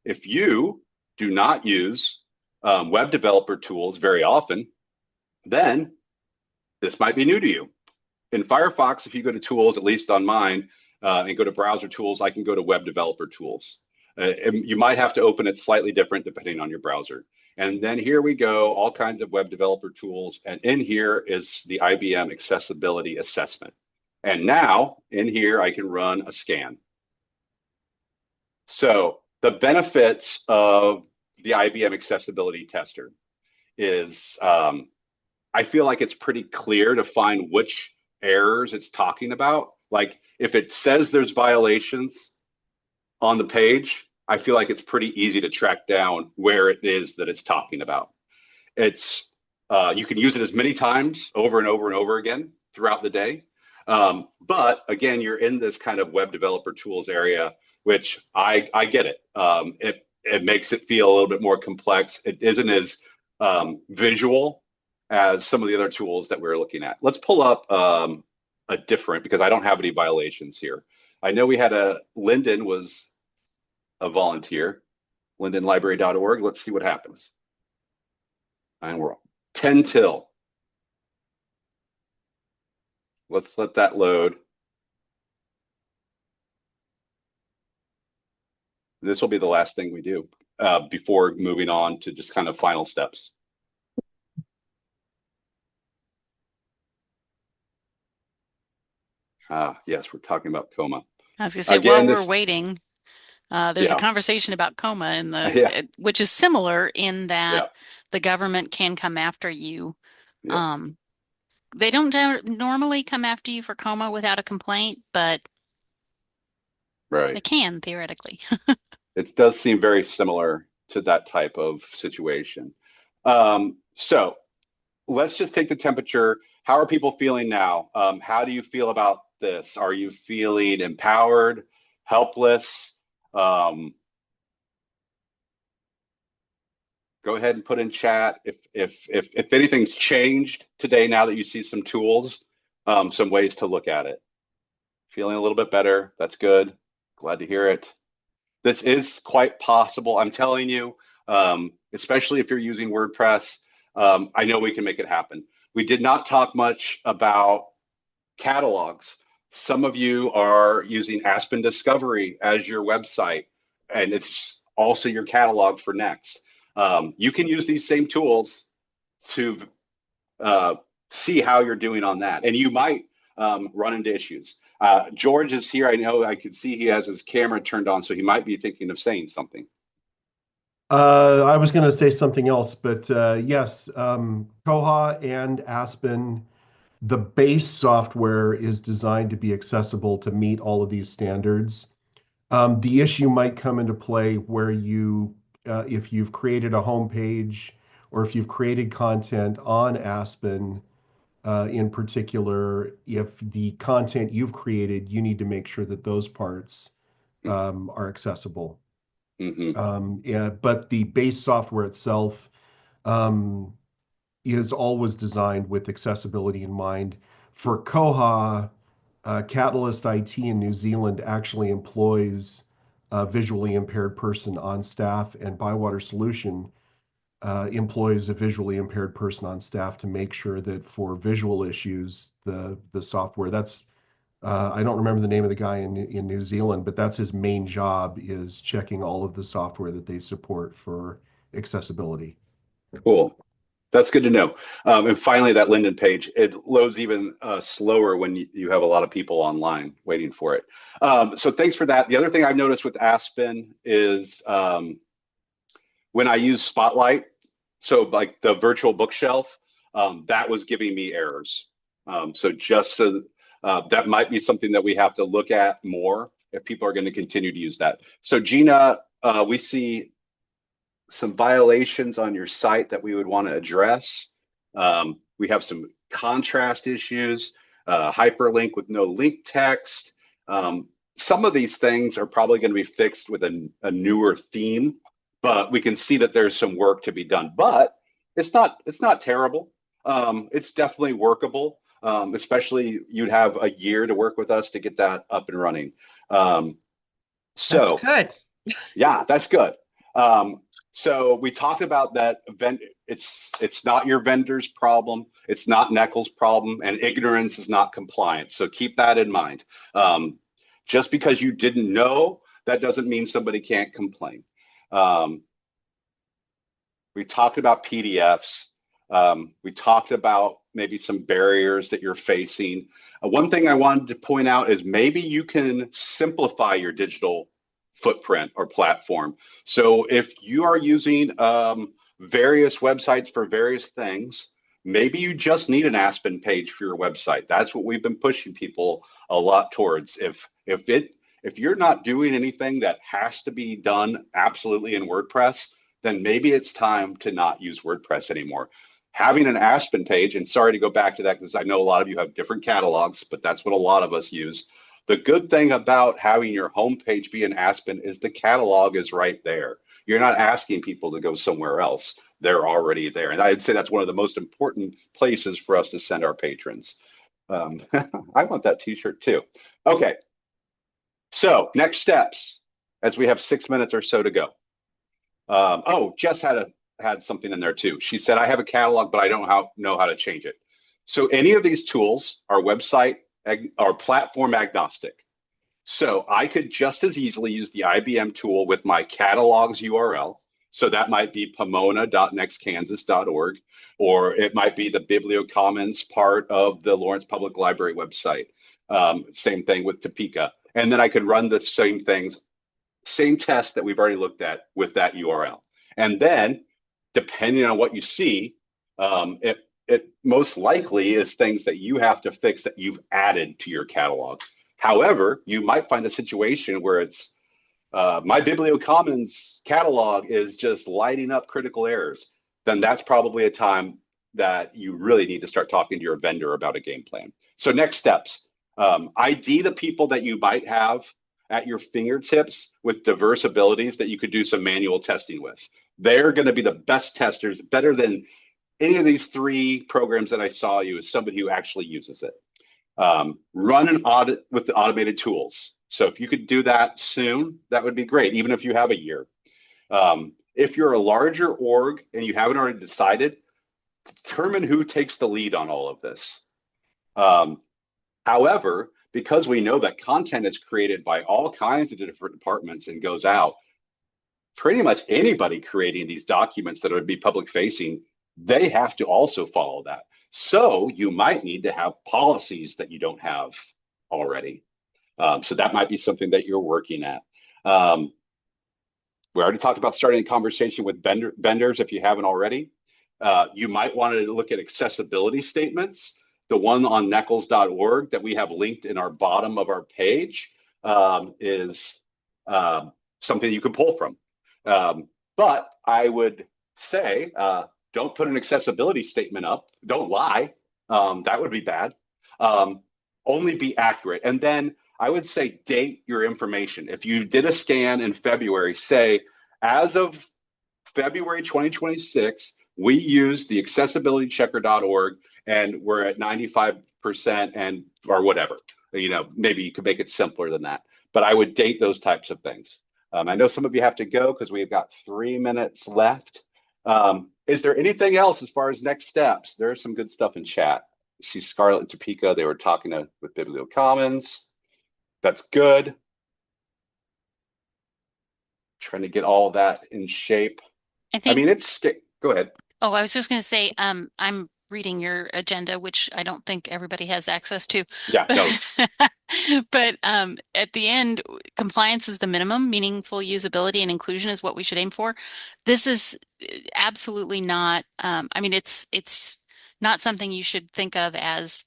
If you do not use web developer tools very often, then this might be new to you. In Firefox, if you go to tools, at least on mine, and go to browser tools, I can go to web developer tools. And you might have to open it slightly different depending on your browser. And then here we go, all kinds of web developer tools. And in here is the IBM Accessibility Assessment. And now in here, I can run a scan. So the benefits of the IBM Accessibility Tester is I feel like it's pretty clear to find which errors it's talking about. Like if it says there's violations on the page, I feel like it's pretty easy to track down where it is that it's talking about. It's you can use it as many times over and over and over again throughout the day. But again, you're in this kind of web developer tools area, which I get it. It makes it feel a little bit more complex. It isn't as visual as some of the other tools that we're looking at. Let's pull up a different, because I don't have any violations here. I know we had Lyndon was a volunteer, lyndonlibrary.org. Let's see what happens. And we're 10 till. Let's let that load. This will be the last thing we do before moving on to just kind of final steps. Yes, we're talking about coma. I was going to say, Again, while we're this, waiting, there's a yeah, conversation about coma in yeah, which is similar in that yeah, the government can come after you. yeah. Um, They don't normally come after you for coma without a complaint, but they Right. can theoretically. It does seem very similar to that type of situation. So let's just take the temperature. How are people feeling now? How do you feel about this? Are you feeling empowered, helpless? Um, Go ahead and put in chat if anything's changed today now that you see some tools, some ways to look at it. Feeling a little bit better. That's good. Glad to hear it. This is quite possible. I'm telling you, especially if you're using WordPress, I know we can make it happen. We did not talk much about catalogs. Some of you are using Aspen Discovery as your website, and it's also your catalog for Next. You can use these same tools to uh, see how you're doing on that, and you might run into issues. George is here. I know I can see he has his camera turned on, so he might be thinking of saying something. I was going to say something else, but yes, Koha and Aspen, the base software is designed to be accessible to meet all of these standards. The issue might come into play where if you've created a homepage or if you've created content on Aspen, in particular, if the content you've created, you need to make sure that those parts are accessible. Mm-hmm. Yeah, but the base software itself um, is always designed with accessibility in mind. For Koha, Catalyst IT in New Zealand actually employs a visually impaired person on staff, and Bywater Solution employs a visually impaired person on staff to make sure that for visual issues, the software that's I don't remember the name of the guy in New Zealand, but that's his main job is checking all of the software that they support for accessibility. Cool. That's good to know. And finally, that Linden page, it loads even slower when you have a lot of people online waiting for it. So thanks for that. The other thing I've noticed with Aspen is when I use Spotlight, so like the virtual bookshelf, that was giving me errors. So just so that might be something that we have to look at more if people are going to continue to use that. So Gina, we see some violations on your site that we would want to address. We have some contrast issues, hyperlink with no link text. Some of these things are probably going to be fixed with a newer theme, but we can see that there's some work to be done. But it's not terrible. It's definitely workable. Especially you'd have a year to work with us to get that up and running. Um, That's so good. yeah, that's good. So we talked about that event. It's not your vendor's problem. It's not NEKLS' problem, and ignorance is not compliance. So keep that in mind. Just because you didn't know, that doesn't mean somebody can't complain. Um, we talked about PDFs. We talked about maybe some barriers that you're facing. One thing I wanted to point out is maybe you can simplify your digital footprint or platform. So if you are using various websites for various things, maybe you just need an Aspen page for your website. That's what we've been pushing people a lot towards. If you're not doing anything that has to be done absolutely in WordPress, then maybe it's time to not use WordPress anymore. Having an Aspen page, and sorry to go back to that because I know a lot of you have different catalogs, but that's what a lot of us use. The good thing about having your homepage be an Aspen is the catalog is right there. You're not asking people to go somewhere else. They're already there. And I'd say that's one of the most important places for us to send our patrons. I want that t-shirt too. Okay, so next steps, as we have 6 minutes or so to go. Oh, Jess had something in there too. She said, I have a catalog, but I don't know how to change it. So any of these tools are platform agnostic. So I could just as easily use the IBM tool with my catalogs URL. So that might be pomona.nextkansas.org, or it might be the BiblioCommons part of the Lawrence Public Library website. Same thing with Topeka. And then I could run the same things, same test that we've already looked at with that URL. And then, depending on what you see, it most likely is things that you have to fix that you've added to your catalog. However, you might find a situation where it's my BiblioCommons catalog is just lighting up critical errors. Then that's probably a time that you really need to start talking to your vendor about a game plan. So next steps, ID the people that you might have at your fingertips with diverse abilities that you could do some manual testing with. They're going to be the best testers, better than any of these three programs that I saw you as somebody who actually uses it. Run an audit with the automated tools. So if you could do that soon, that would be great, even if you have a year. If you're a larger org and you haven't already decided, determine who takes the lead on all of this. However, because we know that content is created by all kinds of different departments and goes out, pretty much anybody creating these documents that would be public facing, they have to also follow that. So you might need to have policies that you don't have already. So that might be something that you're working at. We already talked about starting a conversation with vendors if you haven't already. You might want to look at accessibility statements. The one on NEKLS.org that we have linked in our bottom of our page is something you can pull from. But I would say, don't put an accessibility statement up. Don't lie. That would be bad. Only be accurate. And then I would say date your information. If you did a scan in February, say, as of February 2026, we use the accessibilitychecker.org and we're at 95% and or whatever. You know, maybe you could make it simpler than that. But I would date those types of things. I know some of you have to go because we've got 3 minutes left. Is there anything else as far as next steps? There's some good stuff in chat. See Scarlett and Topeka, they were talking with BiblioCommons. That's good. Trying to get all of that in shape. I mean, go ahead. Oh, I was just going to say, I'm reading your agenda, which I don't think everybody has access to. Yeah, no. But at the end, compliance is the minimum. Meaningful usability and inclusion is what we should aim for. This is absolutely not. I mean, it's not something you should think of as,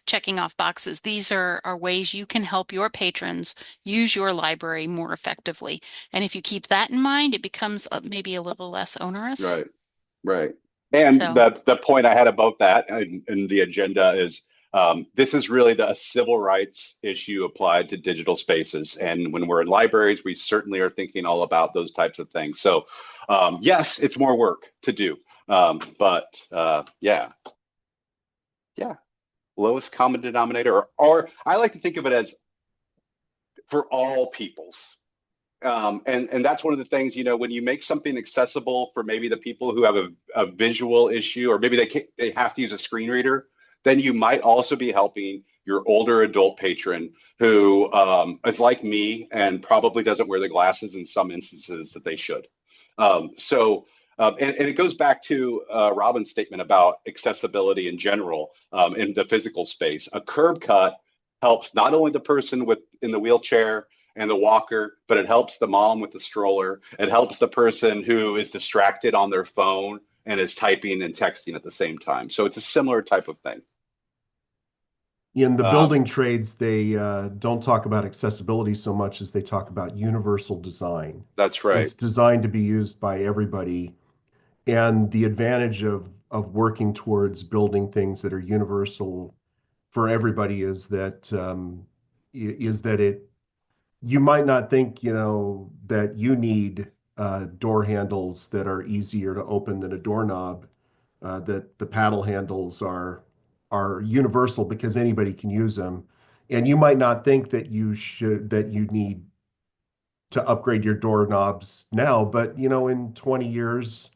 checking off boxes. These are ways you can help your patrons use your library more effectively. And if you keep that in mind, it becomes maybe a little less onerous. Right, right. And So, the point I had about that in the agenda is this is really a civil rights issue applied to digital spaces. And when we're in libraries, we certainly are thinking all about those types of things. So yes, it's more work to do. But yeah. Lowest common denominator, or I like to think of it as for all peoples. And that's one of the things, when you make something accessible for maybe the people who have a visual issue, or maybe they have to use a screen reader, then you might also be helping your older adult patron who is like me and probably doesn't wear the glasses in some instances that they should. And it goes back to Robin's statement about accessibility in general in the physical space. A curb cut helps not only the person in the wheelchair and the walker, but it helps the mom with the stroller. It helps the person who is distracted on their phone and is typing and texting at the same time. So it's a similar type of thing. In the building trades, they don't talk about accessibility so much as they talk about universal design. That's right. It's designed to be used by everybody. And the advantage of working towards building things that are universal for everybody is that you might not think, that you need door handles that are easier to open than a doorknob, that the paddle handles are universal because anybody can use them. And you might not think that you need to upgrade your doorknobs now, but in 20 years,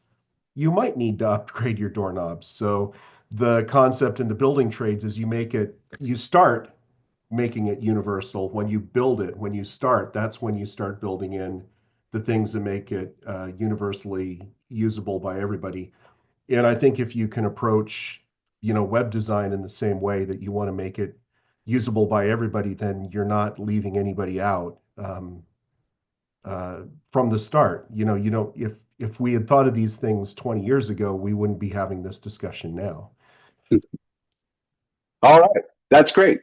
you might need to upgrade your doorknobs. So the concept in the building trades is you start making it universal. When you build it, when you start, that's when you start building in the things that make it universally usable by everybody. And I think if you can approach, web design in the same way that you want to make it usable by everybody, then you're not leaving anybody out from the start. You don't, if we had thought of these things 20 years ago, we wouldn't be having this discussion now. All right, that's great.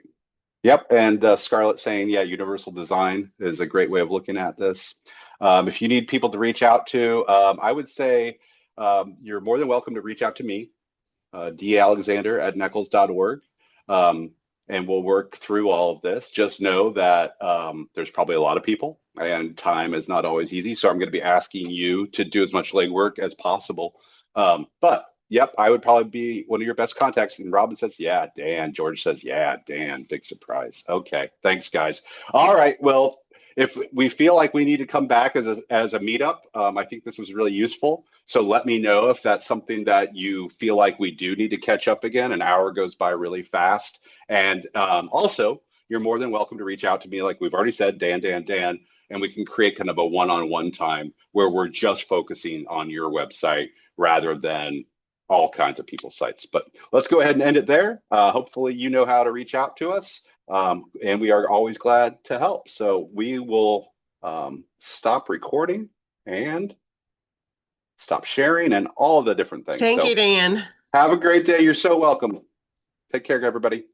Yep, and Scarlett saying, yeah, universal design is a great way of looking at this. If you need people to reach out to, I would say you're more than welcome to reach out to me, dalexander@nekls.org, and we'll work through all of this. Just know that there's probably a lot of people, and time is not always easy. So I'm going to be asking you to do as much legwork as possible. But yep, I would probably be one of your best contacts. And Robin says, yeah, Dan. George says, yeah, Dan. Big surprise. Okay, thanks, guys. All right, well, if we feel like we need to come back as a meetup, I think this was really useful. So let me know if that's something that you feel like we do need to catch up again. An hour goes by really fast. And also, you're more than welcome to reach out to me, like we've already said, Dan, and we can create kind of a one-on-one time where we're just focusing on your website rather than all kinds of people's sites. But let's go ahead and end it there. Hopefully you know how to reach out to us. And we are always glad to help. So we will stop recording and stop sharing and all of the different things. Thank So you, Dan. have a great day. You're so welcome. Take care, everybody.